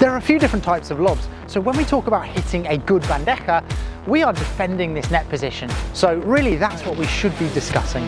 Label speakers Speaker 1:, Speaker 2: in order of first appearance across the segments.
Speaker 1: There are a few different types of lobs. So when we talk about hitting a good bandeja, we are defending this net position. So really that's what we should be discussing.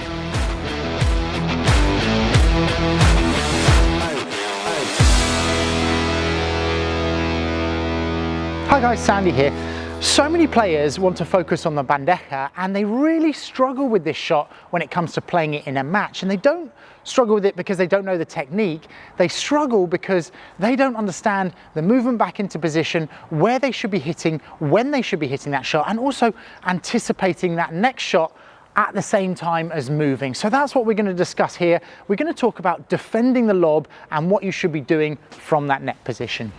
Speaker 1: Hi guys, Sandy here. So many players want to focus on the bandeja and they really struggle with this shot when it comes to playing it in a match. And they don't struggle with it because they don't know the technique. They struggle because they don't understand the movement back into position, where they should be hitting, when they should be hitting that shot, and also anticipating that next shot at the same time as moving. So that's what we're going to discuss here. We're going to talk about defending the lob and what you should be doing from that net position.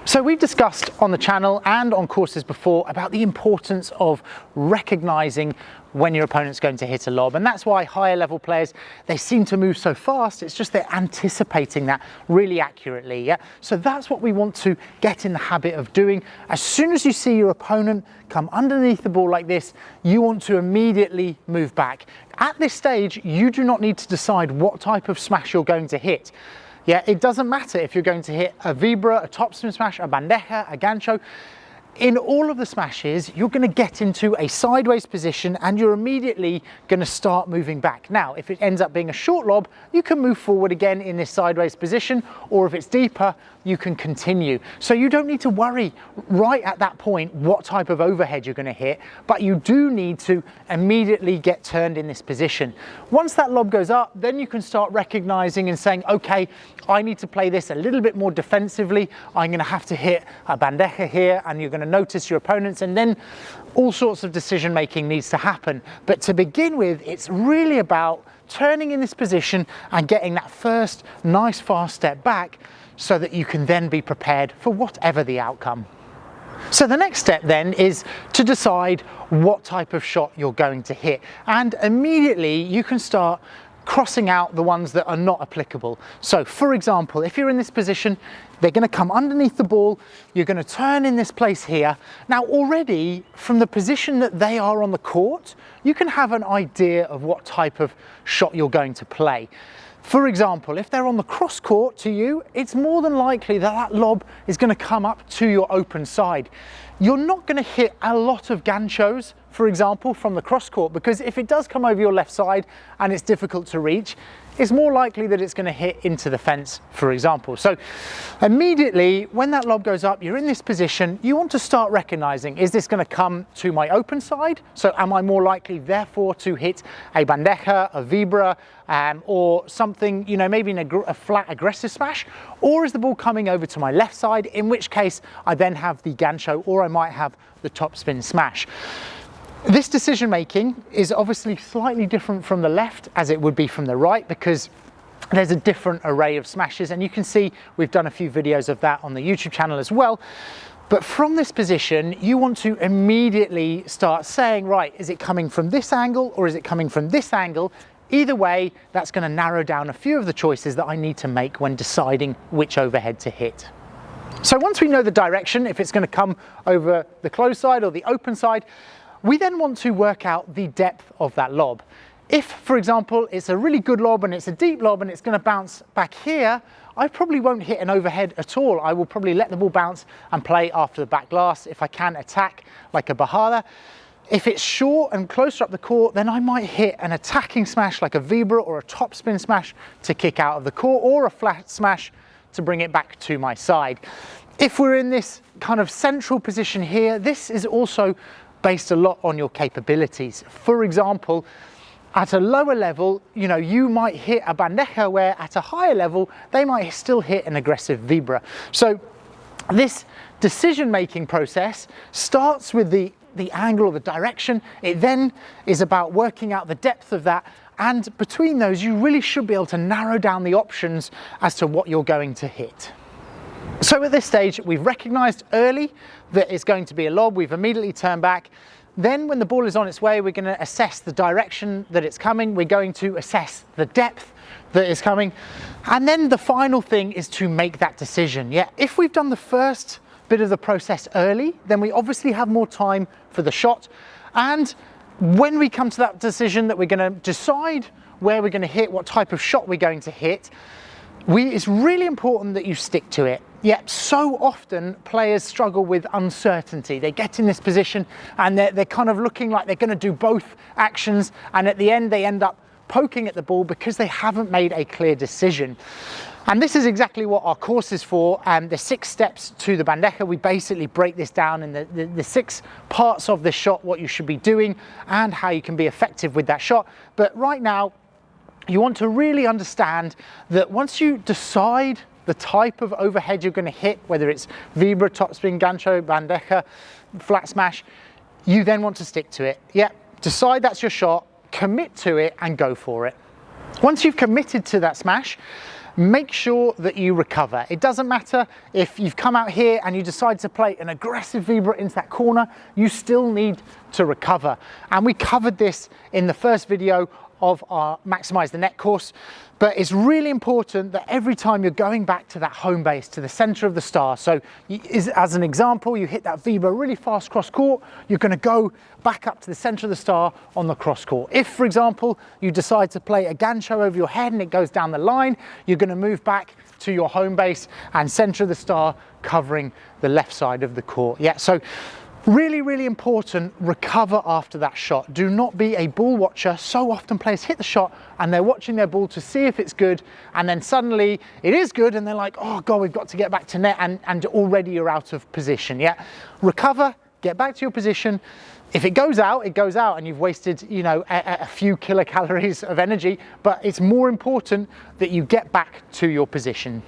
Speaker 1: So we've discussed on the channel and on courses before about the importance of recognizing when your opponent's going to hit a lob, and that's why higher level players, they seem to move so fast. It's just they're anticipating that really accurately. Yeah, so that's what we want to get in the habit of doing. As soon as you see your opponent come underneath the ball like this, you want to immediately move back. At this stage, you do not need to decide what type of smash you're going to hit. Yeah, it doesn't matter if you're going to hit a vibra, a topspin smash, a bandeja, a gancho. In all of the smashes, you're going to get into a sideways position and you're immediately going to start moving back. Now, if it ends up being a short lob, you can move forward again in this sideways position, or if it's deeper, you can continue. So you don't need to worry right at that point what type of overhead you're going to hit, but you do need to immediately get turned in this position. Once that lob goes up, then you can start recognizing and saying, okay, I need to play this a little bit more defensively. I'm going to have to hit a bandeja here, and you're going to notice your opponents, and then all sorts of decision making needs to happen. But to begin with, it's really about turning in this position and getting that first nice fast step back so that you can then be prepared for whatever the outcome. So the next step then is to decide what type of shot you're going to hit, and immediately you can start crossing out the ones that are not applicable. So for example, if you're in this position, they're going to come underneath the ball, you're going to turn in this place here. Now already from the position that they are on the court, you can have an idea of what type of shot you're going to play. For example, if they're on the cross court to you, it's more than likely that that lob is going to come up to your open side. You're not going to hit a lot of ganchos, for example, from the cross court, because if it does come over your left side and it's difficult to reach, it's more likely that it's going to hit into the fence, for example. So immediately when that lob goes up, you're in this position, you want to start recognizing, is this going to come to my open side? So am I more likely therefore to hit a bandeja, a vibra, or something, you know, maybe a flat aggressive smash? Or is the ball coming over to my left side, in which case I then have the gancho, or I might have the topspin smash. This decision making is obviously slightly different from the left as it would be from the right, because there's a different array of smashes, and you can see we've done a few videos of that on the YouTube channel as well. But from this position, you want to immediately start saying, right, is it coming from this angle or is it coming from this angle? Either way, that's going to narrow down a few of the choices that I need to make when deciding which overhead to hit. So once we know the direction, if it's going to come over the closed side or the open side, we then want to work out the depth of that lob. If, for example, it's a really good lob and it's a deep lob and it's going to bounce back here, I probably won't hit an overhead at all. I will probably let the ball bounce and play after the back glass if I can attack like a bajada. If it's short and closer up the court, then I might hit an attacking smash like a vibra or a topspin smash to kick out of the court, or a flat smash to bring it back to my side. If we're in this kind of central position here, this is also based a lot on your capabilities. For example, at a lower level, you know, you might hit a bandeja, where at a higher level, they might still hit an aggressive vibra. So this decision-making process starts with the angle or the direction. It then is about working out the depth of that, and between those, you really should be able to narrow down the options as to what you're going to hit. So at this stage, we've recognized early that it's going to be a lob. We've immediately turned back. Then when the ball is on its way, we're going to assess the direction that it's coming. We're going to assess the depth that is coming. And then the final thing is to make that decision. Yeah, if we've done the first bit of the process early, then we obviously have more time for the shot. And when we come to that decision that we're going to decide where we're going to hit, what type of shot we're going to hit, it's really important that you stick to it. Yet so often players struggle with uncertainty. They get in this position and they're kind of looking like they're going to do both actions, and at the end they end up poking at the ball because they haven't made a clear decision. And this is exactly what our course is for. The 6 steps to the bandeja. We basically break this down in the 6 parts of the shot, what you should be doing and how you can be effective with that shot. But right now, you want to really understand that once you decide the type of overhead you're going to hit, whether it's vibra, topspin, gancho, bandeja, flat smash, you then want to stick to it. Yeah, decide that's your shot, commit to it and go for it. Once you've committed to that smash, make sure that you recover. It doesn't matter if you've come out here and you decide to play an aggressive vibra into that corner, you still need to recover. And we covered this in the first video of our Maximize the Net course, but it's really important that every time you're going back to that home base, to the center of the star. So as an example, you hit that vibra really fast cross court, you're going to go back up to the center of the star on the cross court. If, for example, you decide to play a gancho over your head and it goes down the line, you're going to move back to your home base and center of the star, covering the left side of the court. Yeah, so really, really important, recover after that shot. Do not be a ball watcher. So often players hit the shot and they're watching their ball to see if it's good, and then suddenly it is good and they're like, oh God, we've got to get back to net, and already you're out of position. Yeah, recover, get back to your position. If it goes out, and you've wasted, you know, a few kilocalories of energy, but it's more important that you get back to your position.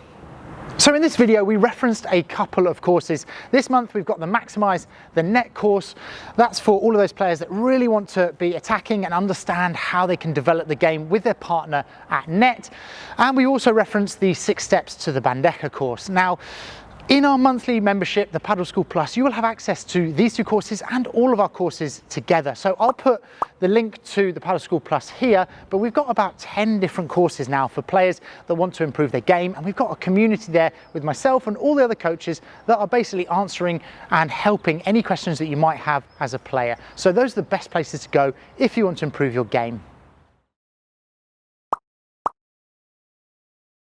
Speaker 1: So in this video, we referenced a couple of courses. This month, we've got the Maximize the Net course. That's for all of those players that really want to be attacking and understand how they can develop the game with their partner at net. And we also referenced the 6 steps to the bandeja course. Now, in our monthly membership, the Padel School Plus, you will have access to these 2 courses and all of our courses together. So I'll put the link to the Padel School Plus here, but we've got about 10 different courses now for players that want to improve their game. And we've got a community there with myself and all the other coaches that are basically answering and helping any questions that you might have as a player. So those are the best places to go if you want to improve your game.